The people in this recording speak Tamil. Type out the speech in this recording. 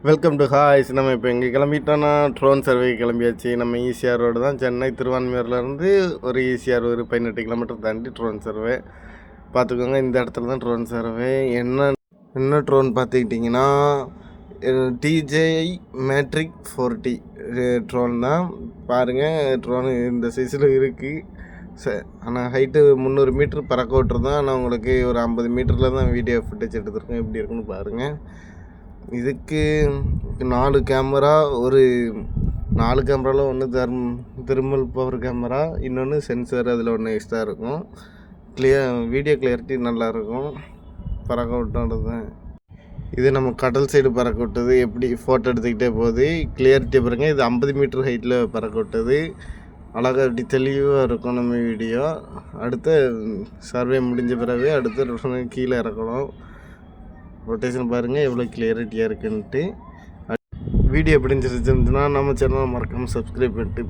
Welcome to ஹாய்ஸ். நம்ம இப்போ எங்கே கிளம்பிட்டோன்னா ட்ரோன் சர்வே கிளம்பியாச்சு. நம்ம ஈசிஆர் ரோடு தான், சென்னை திருவான்மியூர்லேருந்து ஒரு ஈசிஆர் ஒரு 18 கிலோமீட்டர் தாண்டி ட்ரோன் சர்வே பார்த்துக்கோங்க. இந்த இடத்துல தான் ட்ரோன் சர்வே. என்ன ட்ரோன் பார்த்துக்கிட்டிங்கன்னா டிஜேஐ மேட்ரிக் 4T ட்ரோன் தான். பாருங்கள், ட்ரோனு இந்த சைஸில் இருக்குது. ஆனால் ஹைட்டு 300 மீட்ரு பறக்க விட்டுருதான். ஆனால் உங்களுக்கு ஒரு 50 மீட்டரில் தான் வீடியோ ஃபுட்டேஜ் எடுத்துருக்கேன். எப்படி இருக்குன்னு பாருங்கள். இதுக்கு 4 கேமரா, ஒரு 4 கேமராவில் ஒன்று தெர்மல் பவர் கேமரா, இன்னொன்று சென்சார், அதில் ஒன்று எக்ஸ்ட்ரா இருக்கும். வீடியோ கிளியரிட்டி நல்லாயிருக்கும். பறக்க விட்டோன்றது இது நம்ம கடல் சைடு பறக்க விட்டது. எப்படி ஃபோட்டோ எடுத்துக்கிட்டே போகுது, கிளியரிட்டி பாருங்கள். இது 50 மீட்டர் ஹைட்டில் பறக்க விட்டது. அழகாக இப்படி தெளிவாக இருக்கும் நம்ம வீடியோ. அடுத்த சர்வே முடிஞ்ச பிறகு அடுத்து கீழே இறக்கணும். ரொட்டேஷன் பாருங்கள் எவ்வளோ கிளியரிட்டியாக இருக்குன்ட்டு. வீடியோ எப்படி இருந்துச்சுன்னா நம்ம சேனலை மறக்காமல் சப்ஸ்கிரைப் பண்ணிட்டு